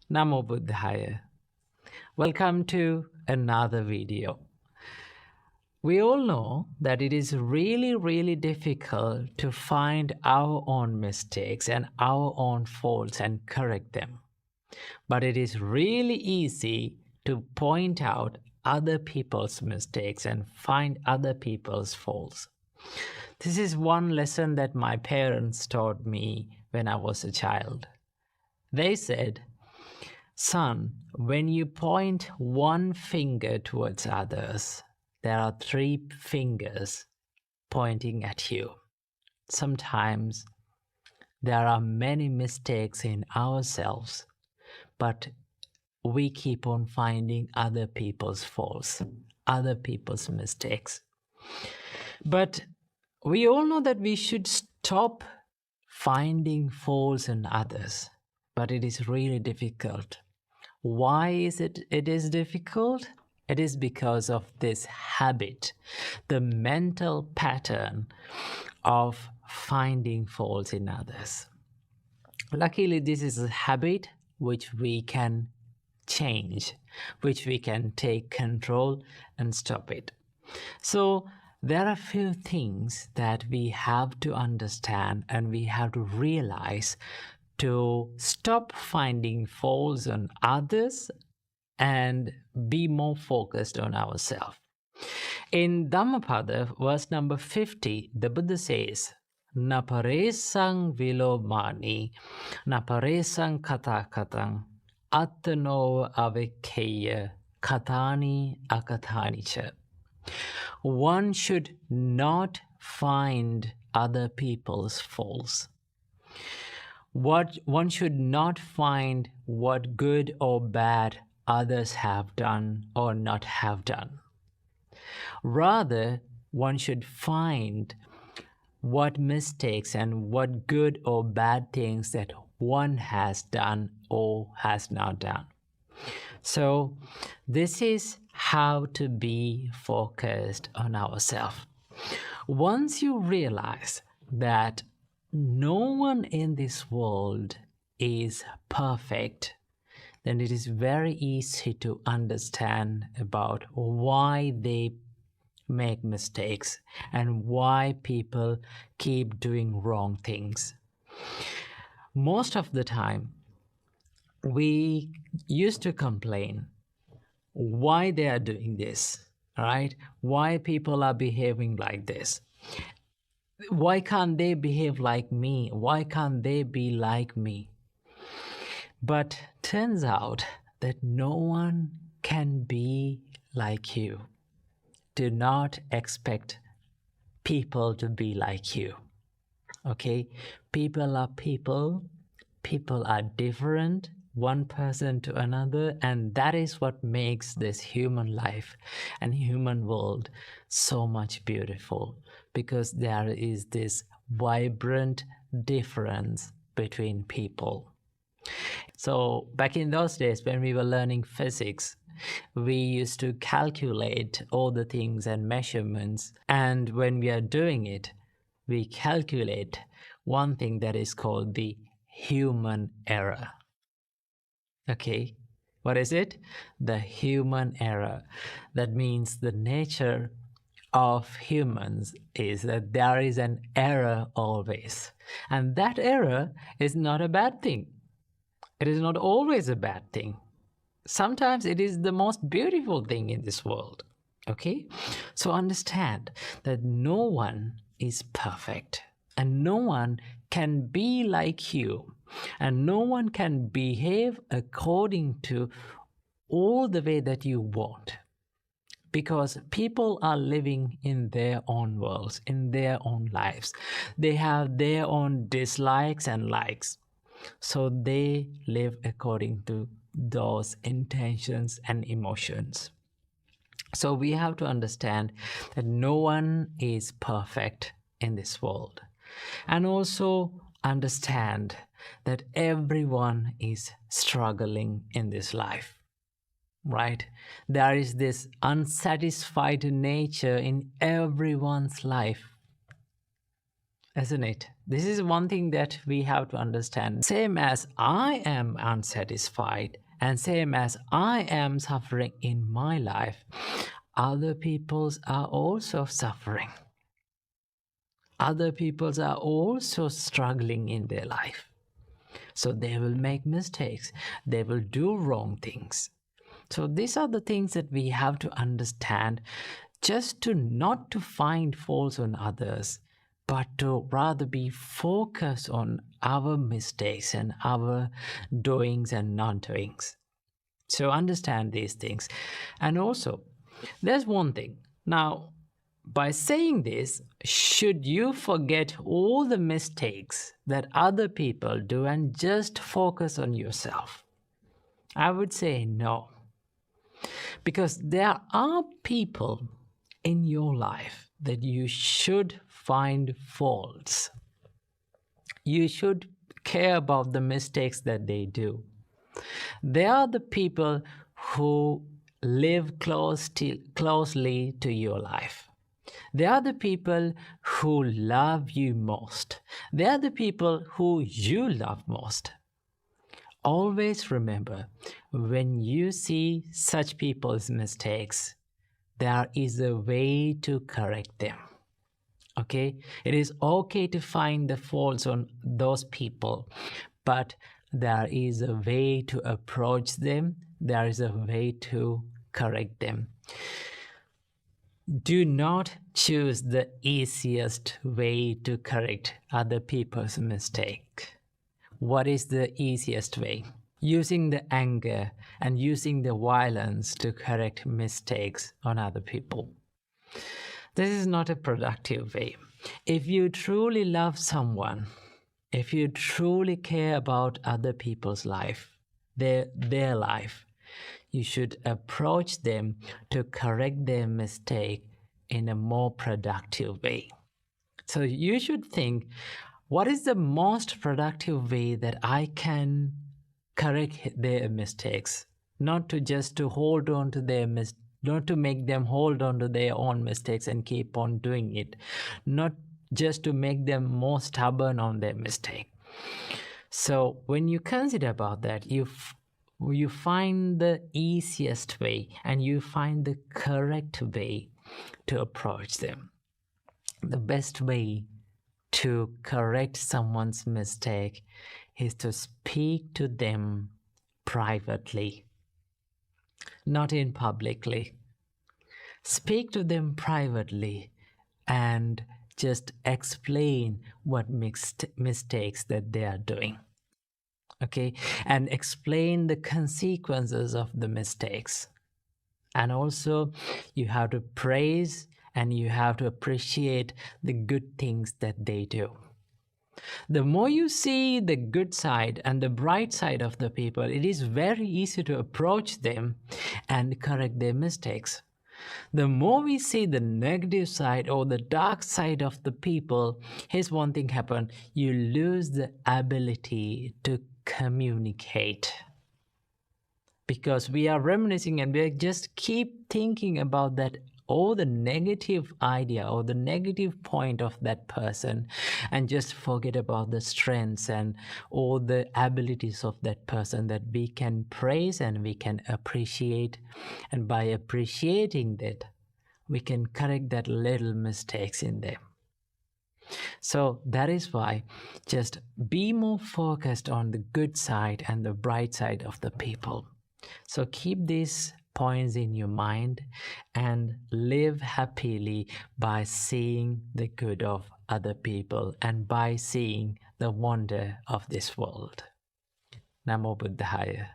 Namo Buddhaya. Welcome to another video. We all know that it is really difficult to find our own mistakes and our own faults and correct them. But it is really easy to point out other people's mistakes and find other people's faults. This is one lesson that my parents taught me when I was a child. They said, "Son, when you point one finger towards others, there are three fingers pointing at you. Sometimes there are many mistakes in ourselves, but we keep on finding other people's faults, other people's mistakes. But we all know that we should stop finding faults in others, but it is really difficult. Why is it difficult? It is because of this habit, the mental pattern of finding faults in others. Luckily, this is a habit which we can change, which we can take control and stop it. So there are a few things that we have to understand and we have to realize to stop finding faults on others and be more focused on ourselves. In Dhammapada, verse number 50, the Buddha says, "Na paresang vilomani, na paresang katakatang, attano avikeya, katani akatani cha." One should not find other people's faults. One should not find what good or bad others have done or not have done. Rather, one should find what mistakes and what good or bad things that one has done or has not done. So this is how to be focused on ourselves. Once you realize that no one in this world is perfect, then it is very easy to understand about why they make mistakes and why people keep doing wrong things. Most of the time, we used to complain why they are doing this, right? Why people are behaving like this. Why can't they behave like me? Why can't they be like me? But turns out that no one can be like you. Do not expect people to be like you. Okay? People are people. People are different, one person to another, and that is what makes this human life and human world so much beautiful, because there is this vibrant difference between people. So back in those days when we were learning physics, we used to calculate all the things and measurements, and when we are doing it, we calculate one thing that is called the human error. Okay, what is it? The human error. That means the nature of humans is that there is an error always, and that error is not a bad thing. It is not always a bad thing. Sometimes it is the most beautiful thing in this world. Okay, so understand that no one is perfect and no one can be like you, and no one can behave according to all the way that you want, because people are living in their own worlds, in their own lives. They have their own dislikes and likes, so they live according to those intentions and emotions. So we have to understand that no one is perfect in this world, and also understand that everyone is struggling in this life, right? There is this unsatisfied nature in everyone's life. isn't it? This is one thing that we have to understand. Same as I am unsatisfied and same as I am suffering in my life, other peoples are also suffering. Other peoples are also struggling in their life. So they will make mistakes. They will do wrong things. So these are the things that we have to understand, just to not to find faults on others, but to rather be focused on our mistakes and our doings and non-doings. So understand these things. And also, there's one thing. Now, by saying this, should you forget all the mistakes that other people do and just focus on yourself? I would say no. Because there are people in your life that you should find faults. You should care about the mistakes that they do. They are the people who live closely to your life. They are the people who love you most. They are the people who you love most. Always remember, when you see such people's mistakes, there is a way to correct them. Okay? It is okay to find the faults on those people, but there is a way to approach them. There is a way to correct them. Do not choose the easiest way to correct other people's mistake. What is the easiest way? Using the anger and using the violence to correct mistakes on other people. This is not a productive way. If you truly love someone, if you truly care about other people's life, their life, you should approach them to correct their mistake in a more productive way. So you should think, what is the most productive way that I can correct their mistakes? Not to just to hold on to their mistakes, not to make them hold on to their own mistakes and keep on doing it. Not just to make them more stubborn on their mistake. So when you consider about that, you find the easiest way and you find the correct way to approach them. The best way to correct someone's mistake is to speak to them privately, not in publicly. Speak to them privately and just explain what mistakes that they are doing. Okay, and explain the consequences of the mistakes. And also, you have to praise and you have to appreciate the good things that they do. The more you see the good side and the bright side of the people, it is very easy to approach them and correct their mistakes. The more we see the negative side or the dark side of the people, here's one thing happen: you lose the ability to communicate. Because we are reminiscing and we just keep thinking about that, or the negative idea or the negative point of that person, and just forget about the strengths and all the abilities of that person that we can praise and we can appreciate. And by appreciating that, we can correct that little mistakes in them. So that is why just be more focused on the good side and the bright side of the people. So keep these points in your mind and live happily by seeing the good of other people and by seeing the wonder of this world. Namo Buddhaya.